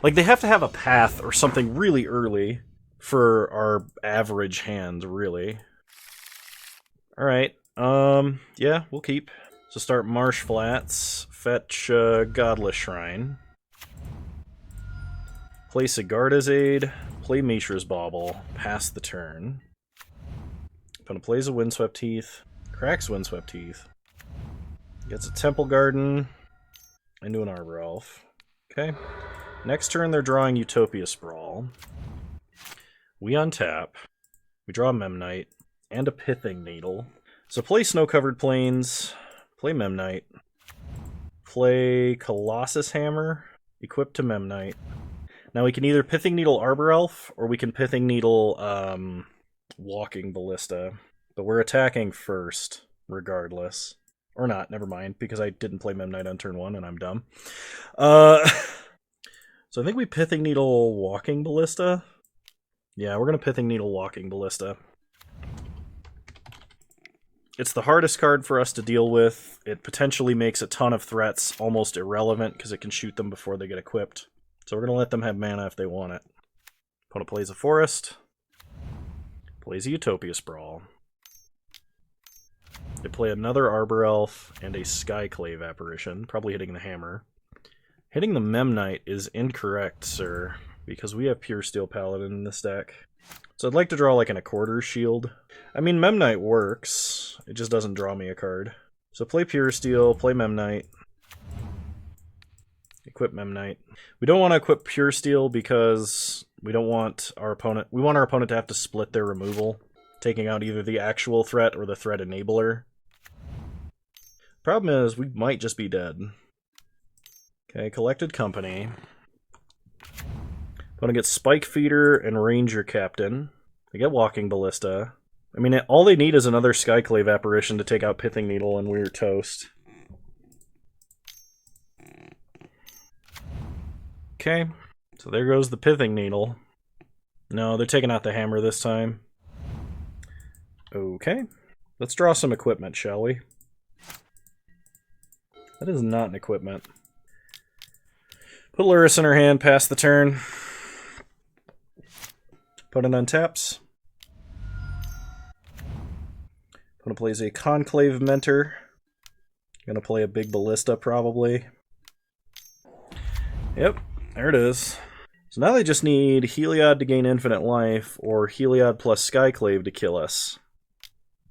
Like, they have to have a path or something really early for our average hand, really. Alright, yeah, we'll keep. So start Marsh Flats, fetch Godless Shrine. Play Sigarda's Aid, play Mishra's Bauble, pass the turn. Opponent plays a Windswept Heath, cracks Windswept Heath. Gets a Temple Garden into an Arbor Elf. Okay. Next turn they're drawing Utopia Sprawl. We untap. We draw Memnite and a Pithing Needle. So play Snow-Covered Plains, play Memnite, play Colossus Hammer, equip to Memnite. Now we can either Pithing Needle Arbor Elf, or we can Pithing Needle Walking Ballista. But we're attacking first, regardless. Or not, never mind, because I didn't play Memnite on turn 1 and I'm dumb. So I think we Pithing Needle Walking Ballista. Yeah, we're going to Pithing Needle Walking Ballista. It's the hardest card for us to deal with. It potentially makes a ton of threats almost irrelevant because it can shoot them before they get equipped. So we're going to let them have mana if they want it. Opponent plays a Forest. Plays a Utopia Sprawl. They play another Arbor Elf and a Skyclave Apparition, probably hitting the hammer. Hitting the Memnite is incorrect, sir, because we have Pure Steel Paladin in this deck. So I'd like to draw like an Accorder's Shield. I mean, Memnite works, it just doesn't draw me a card. So play Pure Steel, play Memnite. Equip Memnite. We don't want to equip Pure Steel because we don't want our opponent... We want our opponent to have to split their removal, taking out either the actual threat or the threat enabler. Problem is, we might just be dead. Okay, Collected Company. Opponent gets Spike Feeder and Ranger Captain. They get Walking Ballista. I mean, all they need is another Skyclave Apparition to take out Pithing Needle and we're toast. Okay, so there goes the Pithing Needle. No, they're taking out the hammer this time. Okay, let's draw some equipment, shall we? That is not an equipment. Put Luris in her hand, pass the turn. Opponent untaps. Opponent plays a Conclave Mentor. Gonna play a big Ballista, probably. Yep, there it is. So now they just need Heliod to gain infinite life, or Heliod plus Skyclave to kill us.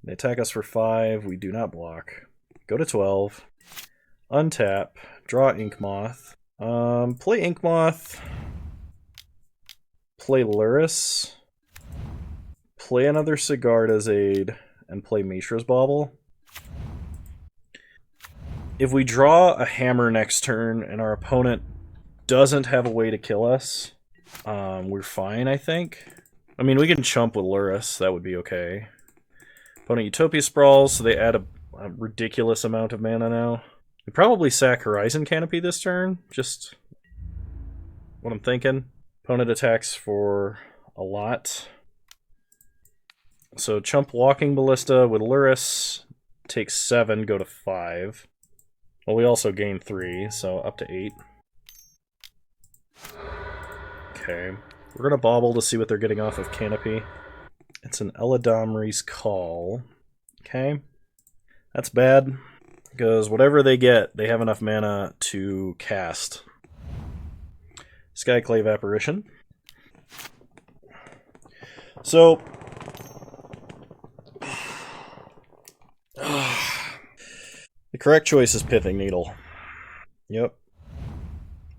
They attack us for 5, we do not block. Go to 12. Untap, draw Inkmoth. Play Inkmoth. play Luris, play another Sigarda's Aid, and play Mishra's Bauble. If we draw a hammer next turn and our opponent doesn't have a way to kill us, we're fine, I think. I mean, we can chump with Luris, that would be okay. Opponent Utopia sprawls, so they add a ridiculous amount of mana now. We probably sack Horizon Canopy this turn, just what I'm thinking. Opponent attacks for a lot. So chump Walking Ballista with Luris, take 7, go to 5. Well, we also gain 3, so up to 8. Okay. We're going to bauble to see what they're getting off of Canopy. It's an Eladamri's Call. Okay. That's bad, because whatever they get, they have enough mana to cast. Skyclave Apparition. So... the correct choice is Pithing Needle. Yep.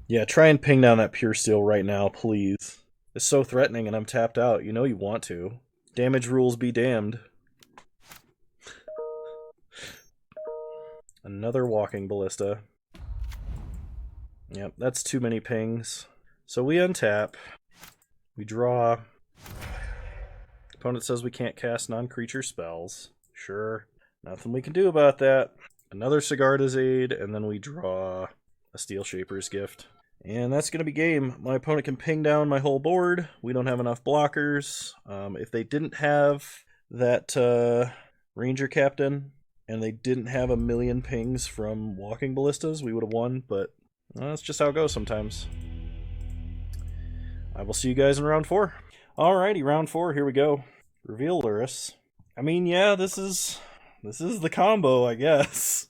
Yeah, try and ping down that Pure Steel right now, please. It's so threatening and I'm tapped out. You know you want to. Damage rules be damned. Another Walking Ballista. Yep, that's too many pings. So we untap. We draw. Opponent says we can't cast non-creature spells. Sure. Nothing we can do about that. Another Sigarda's Aid, and then we draw a Steel Shaper's Gift. And that's going to be game. My opponent can ping down my whole board. We don't have enough blockers. If they didn't have that Ranger Captain, and they didn't have a million pings from Walking Ballistas, we would have won, but that's just how it goes sometimes. I will see you guys in round 4. Alrighty, round 4, here we go. Reveal Luris. I mean, yeah, this is the combo, I guess.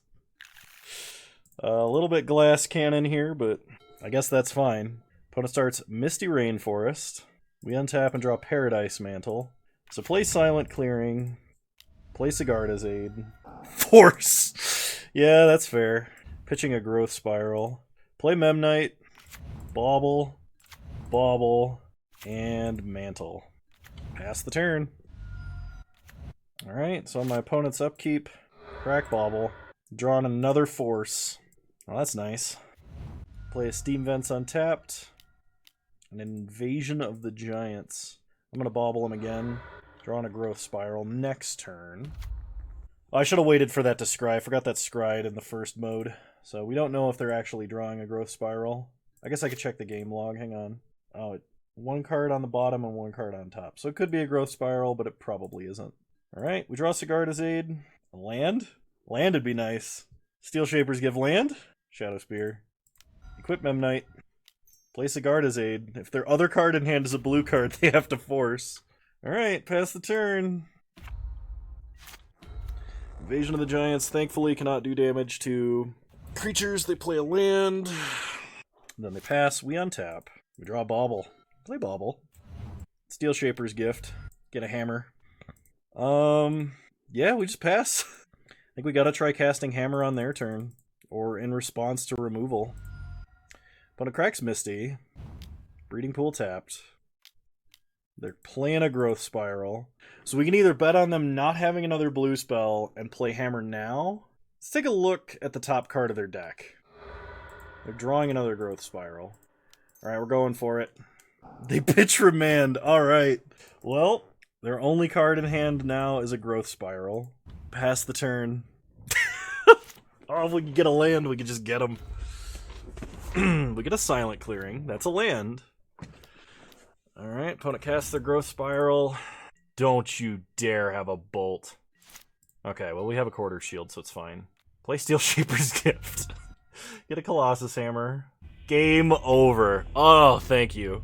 A little bit glass cannon here, but I guess that's fine. Opponent starts Misty Rainforest. We untap and draw Paradise Mantle. So play Silent Clearing. Play Sigarda's Aid. Force! Yeah, that's fair. Pitching a Growth Spiral. Play Memnite. Bauble. Bauble. And Mantle. Pass the turn. Alright, so on my opponent's upkeep, crack Bauble. Drawing another Force. Oh, that's nice. Play a Steam Vents untapped. An Invasion of the Giants. I'm going to Bauble him again. Drawing a Growth Spiral next turn. Oh, I should have waited for that to scry. I forgot that scried in the first mode. So we don't know if they're actually drawing a Growth Spiral. I guess I could check the game log. Hang on. Oh, one card on the bottom and one card on top. So it could be a Growth Spiral, but it probably isn't. Alright, we draw Sigarda's Aid. A land? Land would be nice. Steel Shapers give land? Shadow Spear. Equip Memnite. Play Sigarda's Aid. If their other card in hand is a blue card, they have to force. Alright, pass the turn. Invasion of the Giants thankfully cannot do damage to creatures. They play a land. Then they pass. We untap. We draw a Bauble. Play Bauble. Steel Shaper's Gift. Get a hammer. Yeah, we just pass. I think we gotta try casting Hammer on their turn. Or in response to removal. Opponent cracks Misty. Breeding Pool tapped. They're playing a Growth Spiral. So we can either bet on them not having another blue spell and play Hammer now. Let's take a look at the top card of their deck. They're drawing another Growth Spiral. Alright, we're going for it. They pitch Remand. Alright. Well, their only card in hand now is a Growth Spiral. Pass the turn. Oh, if we could get a land, we could just get them. We get a Silent Clearing. That's a land. Alright, opponent casts their Growth Spiral. Don't you dare have a Bolt. Okay, well we have a Quarter Shield, so it's fine. Play Steel Shaper's Gift. Get a Colossus Hammer. Game over. Oh, thank you.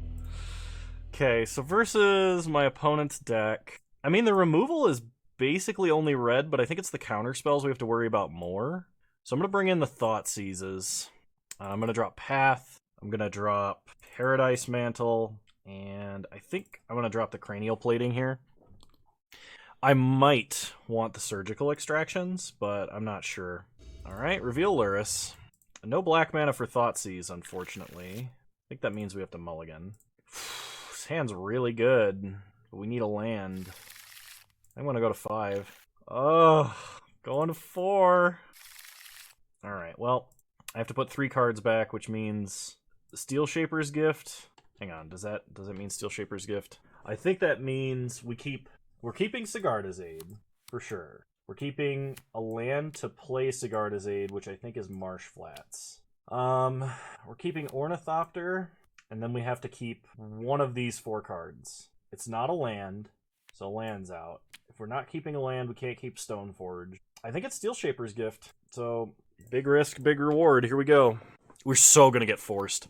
Okay, so versus my opponent's deck. I mean, the removal is basically only red, but I think it's the counter spells we have to worry about more. So I'm going to bring in the Thought Seizes. I'm going to drop Path. I'm going to drop Paradise Mantle. And I think I'm going to drop the Cranial Plating here. I might want the Surgical Extractions, but I'm not sure. Alright, reveal Luris. No black mana for Thoughtseize, unfortunately. I think that means we have to mulligan. hand's really good. But we need a land. I want to go to 5. Oh, going to 4. Alright, well, I have to put 3 cards back, which means Steel Shaper's Gift. Hang on, does it mean Steel Shaper's Gift? I think that means we're keeping Sigarda's Aid, for sure. We're keeping a land to play Sigarda's Aid, which I think is Marsh Flats. We're keeping Ornithopter, and then we have to keep one of these 4 cards. It's not a land, so land's out. If we're not keeping a land, we can't keep Stoneforge. I think it's Steel Shaper's Gift, so big risk, big reward. Here we go. We're so gonna get forced.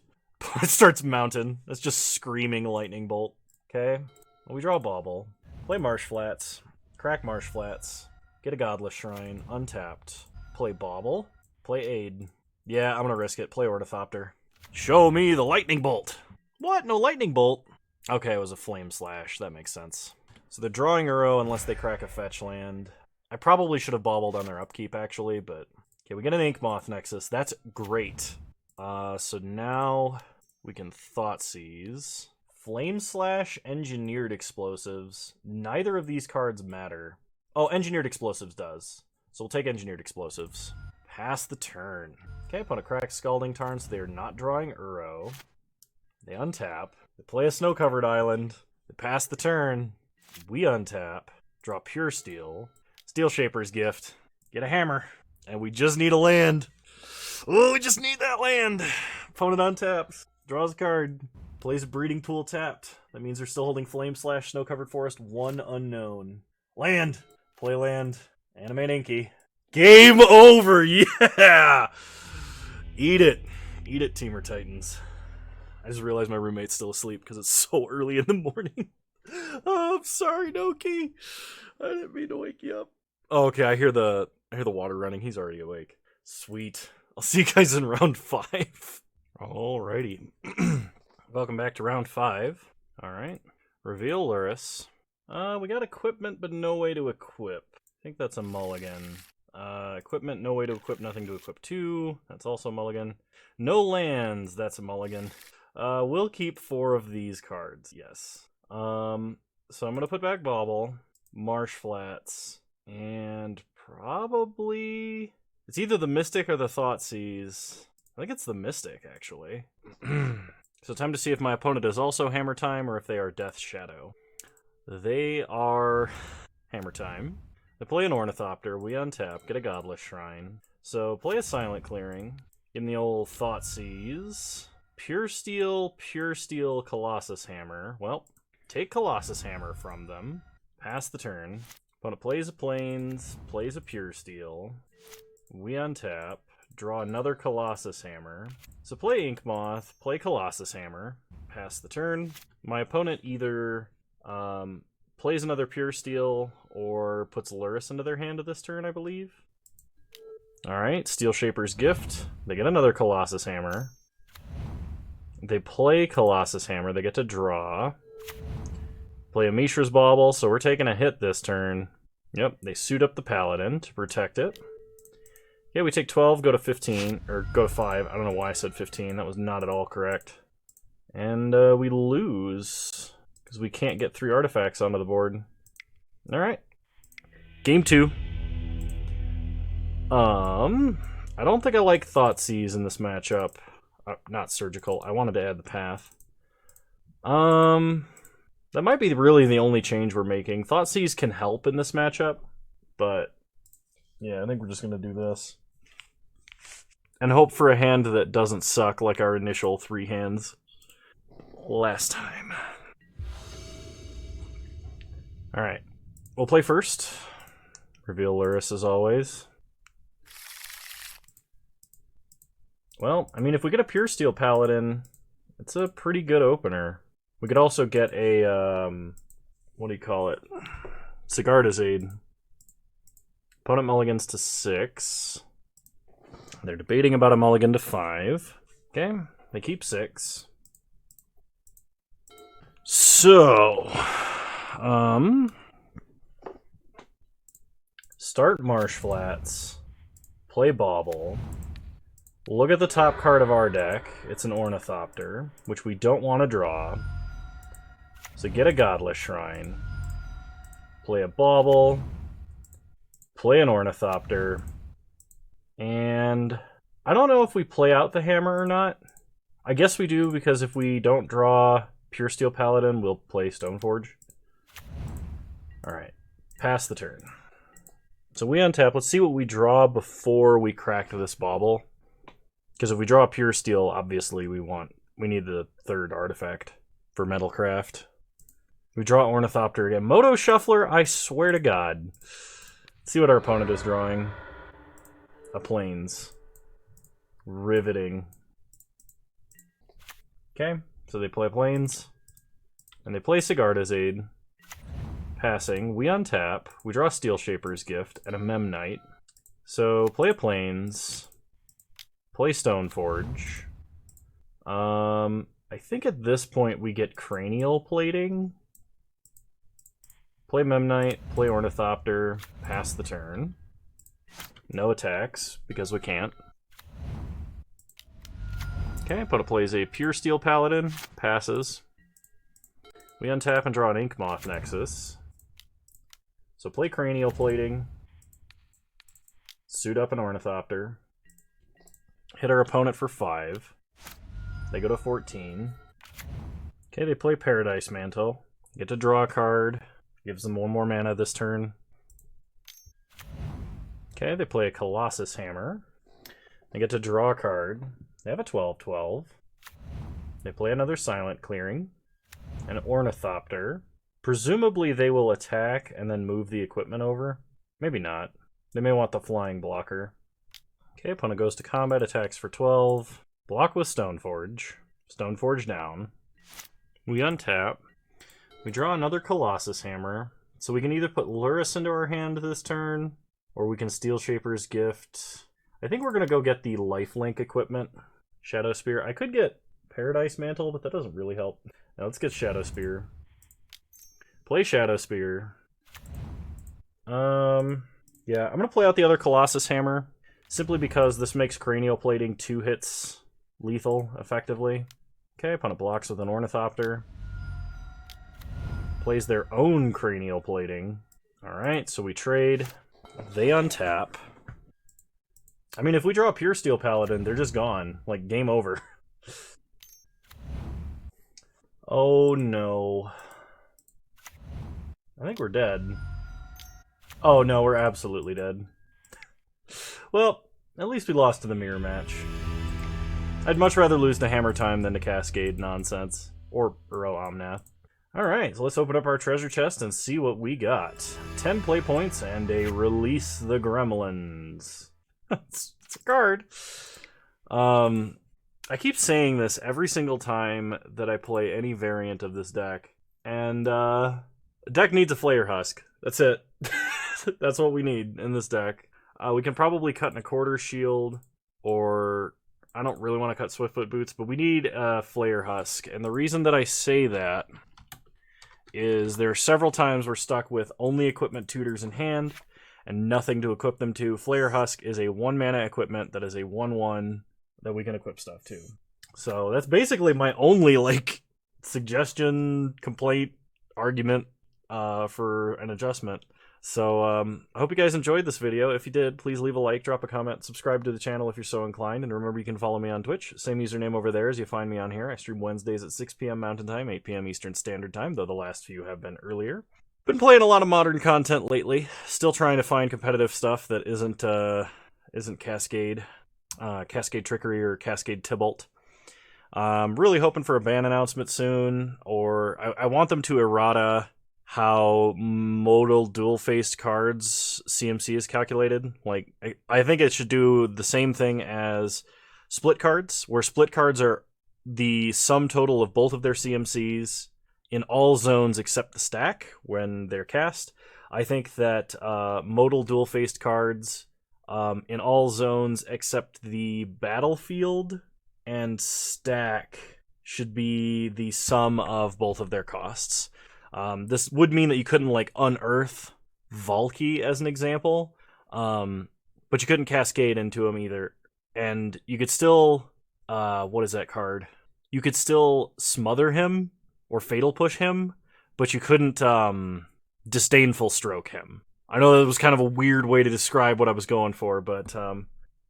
It starts mounting. That's just screaming lightning bolt. Okay, well, we draw a bauble. Play Marsh Flats. Crack Marsh Flats. Get a Godless Shrine. Untapped. Play bauble. Play Aid. Yeah, I'm gonna risk it. Play Ornithopter. Show me the lightning bolt. What? No lightning bolt? Okay, it was a Flame Slash. That makes sense. So they're drawing Uro unless they crack a fetch land. I probably should have baubled on their upkeep, actually, but... Okay, we get an Ink Moth Nexus. That's great. So now we can Thoughtseize. Flame Slash, Engineered Explosives. Neither of these cards matter. Oh, Engineered Explosives does. So we'll take Engineered Explosives. Pass the turn. Okay, opponent cracks Scalding Tarn, so they're not drawing Uro. They untap. They play a Snow-Covered Island. They pass the turn. We untap. Draw Pure Steel. Steel Shaper's Gift. Get a hammer. And we just need a land. Oh, we just need that land. Opponent untaps. Draws a card. Plays a Breeding Pool tapped. That means they're still holding Flame Slash, Snow-Covered Forest, 1 unknown. Land. Play land. Animate Inky. Game over! Yeah! Eat it. Eat it, Teamer Titans. I just realized my roommate's still asleep because it's so early in the morning. Oh, I'm sorry, Noki. I didn't mean to wake you up. Oh, okay, I hear the water running. He's already awake. Sweet. I'll see you guys in round 5. Alrighty. Welcome back to round 5. Alright. Reveal Luris. We got equipment, but no way to equip. I think that's a mulligan. Equipment, no way to equip, nothing to equip 2. That's also a mulligan. No lands, that's a mulligan. We'll keep 4 of these cards, yes. So I'm gonna put back Bauble, Marsh Flats, and probably... It's either the Mystic or the Thoughtseize. I think it's the Mystic, actually. So time to see if my opponent is also Hammer Time or if they are Death Shadow. They are Hammer Time. They play an Ornithopter, we untap, get a Godless Shrine. So play a Silent Clearing, give them the old Thoughtseize. Pure Steel, Colossus Hammer. Well, take Colossus Hammer from them. Pass the turn. Opponent plays a Plains, plays a Pure Steel. We untap, draw another Colossus Hammer. So play Ink Moth, play Colossus Hammer. Pass the turn. My opponent either plays another Pure Steel or puts Luris into their hand this turn, I believe. Alright, Steel Shaper's Gift. They get another Colossus Hammer. They play Colossus Hammer, they get to draw. Play a Mishra's Bauble, so we're taking a hit this turn. Yep, they suit up the Paladin to protect it. Yeah, we take 12, go to 15, or go to 5. I don't know why I said 15, that was not at all correct. And we lose, because we can't get 3 artifacts onto the board. Alright. Game 2. I don't think I like Thoughtseize in this matchup. Not Surgical. I wanted to add the Path. That might be really the only change we're making. Thoughtseize can help in this matchup, but yeah, I think we're just going to do this. And hope for a hand that doesn't suck like our initial 3 hands last time. Alright. We'll play first. Reveal Luris as always. Well, I mean, if we get a Pure Steel Paladin, it's a pretty good opener. We could also get a, what do you call it? Sigarda's Aid. Opponent mulligans to 6. They're debating about a mulligan to 5. Okay, they keep 6. So, start Marsh Flats, play Bauble, look at the top card of our deck, it's an Ornithopter, which we don't want to draw. So get a Godless Shrine. Play a Bauble. Play an Ornithopter. And I don't know if we play out the hammer or not. I guess we do, because if we don't draw Pure Steel Paladin, we'll play Stoneforge. Alright, pass the turn. So we untap. Let's see what we draw before we crack this Bauble. Because if we draw Pure Steel, obviously we need the third artifact for Metalcraft. We draw Ornithopter again. Moto Shuffler, I swear to God. Let's see what our opponent is drawing. A Plains. Riveting. Okay, so they play Plains. And they play Sigarda's Aid. Passing. We untap. We draw Steel Shaper's Gift and a Memnite. So play a Plains. Play Stoneforge. I think at this point we get Cranial Plating. Play Memnite, play Ornithopter, pass the turn. No attacks, because we can't. Okay, opponent plays a Pure Steel Paladin, passes. We untap and draw an Ink Moth Nexus. So play Cranial Plating. Suit up an Ornithopter. Hit our opponent for 5. They go to 14. Okay, they play Paradise Mantle. Get to draw a card. Gives them 1 more mana this turn. Okay, they play a Colossus Hammer. They get to draw a card. They have a 12/12. They play another Silent Clearing. An Ornithopter. Presumably they will attack and then move the equipment over. Maybe not. They may want the flying blocker. Okay, opponent goes to combat, attacks for 12. Block with Stoneforge. Stoneforge down. We untap. We draw another Colossus Hammer. So we can either put Lurrus into our hand this turn, or we can Steel Shaper's Gift. I think we're going to go get the Lifelink equipment. Shadow Spear. I could get Paradise Mantle, but that doesn't really help. Now let's get Shadow Spear. Play Shadow Spear. Yeah, I'm going to play out the other Colossus Hammer, simply because this makes Cranial Plating 2 hits lethal, effectively. Okay, opponent blocks with an Ornithopter. Plays their own Cranial Plating. Alright, so we trade. They untap. I mean, if we draw a Pure Steel Paladin, they're just gone. Like, game over. Oh no. I think we're dead. Oh no, we're absolutely dead. Well, at least we lost to the mirror match. I'd much rather lose to Hammer Time than to Cascade nonsense. Or Omnath. Alright, so let's open up our treasure chest and see what we got. 10 play points and a Release the Gremlins. It's a card. I keep saying this every single time that I play any variant of this deck. And, the deck needs a Flayer Husk. That's it. That's what we need in this deck. We can probably cut in a Quarter Shield, or I don't really want to cut Swiftfoot Boots, but we need a Flayer Husk. And the reason that I say that is there are several times we're stuck with only equipment tutors in hand and nothing to equip them to. Flayer Husk is a 1 mana equipment that is a 1/1 that we can equip stuff to. So that's basically my only, like, suggestion, complaint, argument for an adjustment. So I hope you guys enjoyed this video. If you did, please leave a like, drop a comment, subscribe to the channel if you're so inclined, and remember you can follow me on Twitch. Same username over there as you find me on here. I stream Wednesdays at 6 p.m. Mountain Time, 8 p.m. Eastern Standard Time, though the last few have been earlier. Been playing a lot of modern content lately. Still trying to find competitive stuff that isn't Cascade, Cascade Trickery or Cascade Tibalt. Really hoping for a ban announcement soon, or I want them to errata how modal dual-faced cards CMC is calculated. Like, I think it should do the same thing as split cards, where split cards are the sum total of both of their CMCs in all zones except the stack when they're cast. I think that modal dual-faced cards in all zones except the battlefield and stack should be the sum of both of their costs. This would mean that you couldn't, like, unearth Valky as an example, but you couldn't cascade into him either. And you could still, what is that card? You could still smother him or fatal push him, but you couldn't disdainful stroke him. I know that was kind of a weird way to describe what I was going for, but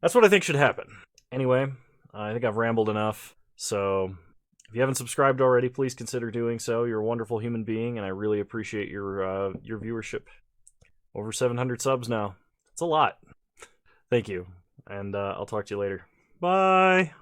that's what I think should happen. Anyway, I think I've rambled enough, so if you haven't subscribed already, please consider doing so. You're a wonderful human being, and I really appreciate your viewership. Over 700 subs now. It's a lot. Thank you, and I'll talk to you later. Bye!